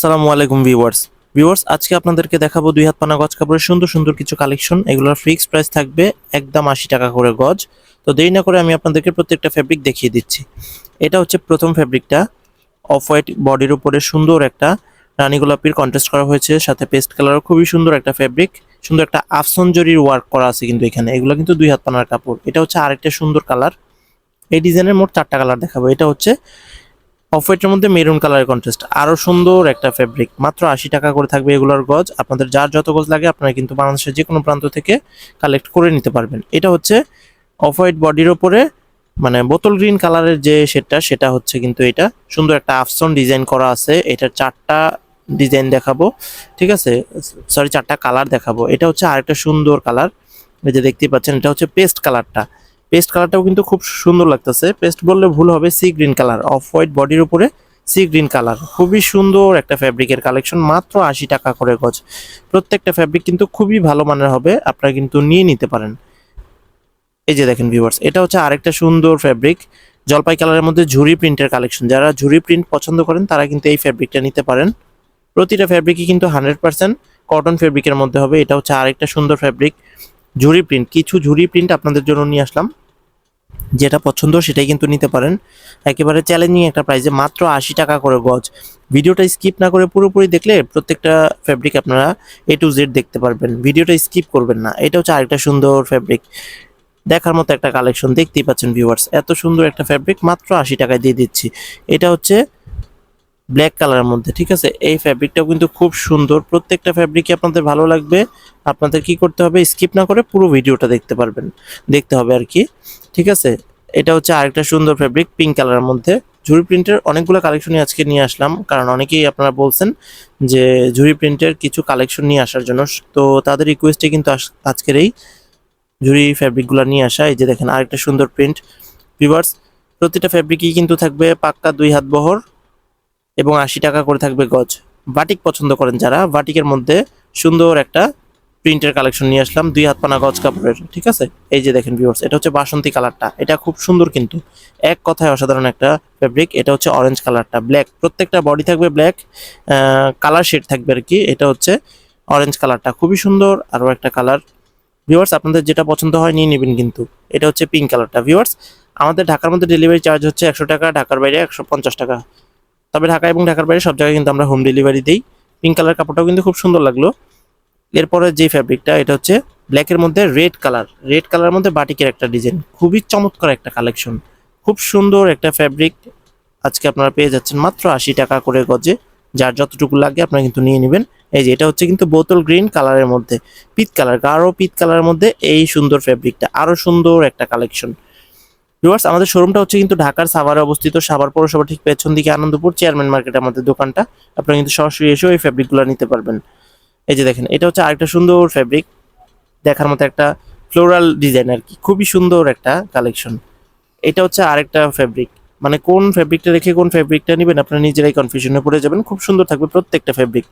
আসসালামু আলাইকুম ভিউয়ার্স আজকে আপনাদেরকে দেখাবো দুই হাত পানা গজ কাপড়ের সুন্দর সুন্দর কিছু কালেকশন। এগুলোর ফিক্স প্রাইস থাকবে একদম 80 টাকা করে গজ। তো দেরি না করে আমি আপনাদেরকে প্রত্যেকটা ফেব্রিক দেখিয়ে দিচ্ছি। এটা হচ্ছে প্রথম ফেব্রিকটা, অফ হোয়াইট বডির উপরে সুন্দর একটা রানী গোলাপির কন্ট্রাস্ট করা হয়েছে, সাথে পেস্ট কালার, খুবই সুন্দর একটা ফেব্রিক। সুন্দর একটা আফসন জরির ওয়ার্ক করা আছে কিন্তু এখানে। এগুলো কিন্তু দুই হাত পানার কাপড়। এটা হচ্ছে আরেকটা সুন্দর কালার। এই ডিজাইনের মোট 4টা কালার দেখাবো। এটা হচ্ছে অফ হোয়াইটের মধ্যে মেরুন কালারের কন্ট্রাস্ট, আরো সুন্দর একটা ফেব্রিক। মাত্র 80 টাকা করে থাকবে এগুলোর গজ। আপনাদের যার যত গজ লাগে আপনারা কিন্তু বাংলাদেশের যে কোনো প্রান্ত থেকে কালেক্ট করে নিতে পারবেন। এটা হচ্ছে অফ হোয়াইট বডির ওপরে মানে বোতল গ্রিন কালারের যে শেডটা, সেটা হচ্ছে কিন্তু এটা সুন্দর একটা আফসন ডিজাইন করা আছে। এটার 4টা ডিজাইন দেখাবো, ঠিক আছে, সরি 4টা কালার দেখাবো। এটা হচ্ছে আরেকটা সুন্দর কালার, এই যে দেখতে পাচ্ছেন, এটা হচ্ছে পেস্ট কালারটা। পেস্ট কালারটাও কিন্তু খুব সুন্দর লাগতেছে। পেস্ট বললে ভুল হবে, sea green colour, off white বডির উপরে সি গ্রিন কালার। খুবই সুন্দর একটা ফ্যাব্রিকের কালেকশন, মাত্র 80 টাকা করে গজ। প্রত্যেকটা ফ্যাব্রিক কিন্তু খুবই ভালো মানের হবে, আপনারা কিন্তু নিয়ে নিতে পারেন। এই যে দেখেন ভিউয়ার্স, এটা হচ্ছে আরেকটা সুন্দর ফ্যাব্রিক, জলপাই কালারের মধ্যে ঝুরি প্রিন্টের কালেকশন। যারা ঝুরি প্রিন্ট পছন্দ করেন তারা কিন্তু এই ফ্যাব্রিকটা নিতে পারেন। প্রতিটা ফ্যাব্রিকই কিন্তু 100% কটন ফ্যাব্রিকের মধ্যে হবে। এটা হচ্ছে আরেকটা সুন্দর ফ্যাব্রিক, ঝুরি প্রিন্ট। কিছু ঝুরি প্রিন্ট আপনাদের জন্য নিয়ে আসলাম, যেটা পছন্দ সেটাই কিন্তু নিতে পারেন। একেবারে চ্যালেঞ্জিং একটা প্রাইসে, মাত্র 80 টাকা করে গজ। ভিডিওটা স্কিপ না করে পুরোপুরি দেখলে প্রত্যেকটা ফ্যাব্রিক আপনারা A to Z দেখতে পারবেন। ভিডিওটা স্কিপ করবেন না। এটা হচ্ছে আরেকটা সুন্দর ফ্যাব্রিক, দেখার মতো একটা কালেকশন। দেখতেই পাচ্ছেন ভিউয়ার্স, এত সুন্দর একটা ফ্যাব্রিক মাত্র 80 টাকায় দিয়ে দিচ্ছি। এটা হচ্ছে ব্ল্যাক কালারের মধ্যে, ঠিক আছে। এই ফ্যাব্রিকটাও কিন্তু খুব সুন্দর। প্রত্যেকটা ফ্যাব্রিকই আপনাদের ভালো লাগবে। আপনাদের কি করতে হবে, স্কিপ না করে পুরো ভিডিওটা দেখতে হবে আর কি, ঠিক আছে। এটা হচ্ছে আরেকটা সুন্দর ফ্যাব্রিক, পিঙ্ক কালারের মধ্যে ঝুরি প্রিন্টের অনেকগুলো কালেকশনই আজকে নিয়ে আসলাম, কারণ অনেকেই আপনারা বলছেন যে ঝুরি প্রিন্টের কিছু কালেকশন নিয়ে আসার জন্য। তো তাদের রিকোয়েস্টে কিন্তু আজকের এই ঝুরি ফ্যাব্রিকগুলো নিয়ে আসা। এই যে দেখেন আরেকটা সুন্দর প্রিন্ট। ভিউয়ার্স, প্রতিটা ফ্যাব্রিকই কিন্তু থাকবে পাক্কা 2 হাত বহর এবং 80 টাকা করে থাকবে গজ। বাটিক পছন্দ করেন যারা, বাটিকের মধ্যে সুন্দর একটা প্রিন্টের কালেকশন নিয়ে আসলাম 2 হাত পানা গজ কাপড়ের, ঠিক আছে। এই যে দেখেন ভিউয়ার্স, এটা হচ্ছে বাসন্তী কালারটা। এটা খুব সুন্দর কিন্তু, এক কথায় অসাধারণ একটা ফ্যাব্রিক। এটা হচ্ছে অরেঞ্জ কালারটা, ব্ল্যাক, প্রত্যেকটা বডি থাকবে ব্ল্যাক, কালার শেড থাকবে আর কি। এটা হচ্ছে অরেঞ্জ কালারটা, খুবই সুন্দর। আরও একটা কালার ভিউয়ার্স, আপনাদের যেটা পছন্দ হয় নিয়ে নেবেন কিন্তু। এটা হচ্ছে পিঙ্ক কালারটা। ভিউয়ার্স, আমাদের ঢাকার মধ্যে ডেলিভারি চার্জ হচ্ছে 100 টাকা, ঢাকার বাইরে 150 টাকা। তবে ঢাকা এবং ঢাকার বাইরে সব জায়গায় কিন্তু আমরা হোম ডেলিভারি দিই। পিঙ্ক কালার কাপড়টাও কিন্তু খুব সুন্দর লাগলো। এরপরে যে ফ্যাব্রিকটা, এটা হচ্ছে ব্ল্যাকের মধ্যে রেড কালারের মধ্যে বাটিকের একটা ডিজাইন, খুবই চমৎকার একটা কালেকশন। খুব সুন্দর একটা ফ্যাব্রিক আজকে আপনারা পেয়ে যাচ্ছেন মাত্র 80 টাকা করে গজে। যার যতটুকু লাগে আপনারা কিন্তু নিয়ে নেবেন। এই যে এটা হচ্ছে কিন্তু বোতল গ্রিন কালারের মধ্যে পিত কালার, গাঢ় পিত কালারের মধ্যে এই সুন্দর ফ্যাব্রিকটা, আরো সুন্দর একটা কালেকশন। ভিউয়ার্স, আমাদের শোরুমটা হচ্ছে কিন্তু ঢাকার সাভারে অবস্থিত। সাভার পৌরসভা ঠিক পেছন দিকে আনন্দপুর চেয়ারম্যান মার্কেট আমাদের দোকানটা। আপনারা কিন্তু সরাসরি এসেও এই ফ্যাব্রিকগুলো নিতে পারবেন। এই যে দেখেন, এটা হচ্ছে আরেকটা সুন্দর ফ্যাব্রিক, দেখার মতো একটা ফ্লোরাল ডিজাইন আর কি, খুবই সুন্দর একটা কালেকশন। এটা হচ্ছে আরেকটা ফ্যাব্রিক, মানে কোন ফ্যাব্রিকটা রেখে কোন ফ্যাব্রিকটা নেবেন আপনারা নিজেরাই কনফিউশনে পড়ে যাবেন। খুব সুন্দর থাকবে প্রত্যেকটা ফ্যাব্রিক।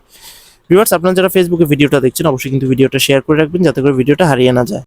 ভিউয়ার্স, আপনারা যারা ফেসবুকে ভিডিওটা দেখছেন অবশ্যই কিন্তু ভিডিওটা শেয়ার করে রাখবেন, যাতে করে ভিডিওটা হারিয়ে না যায়।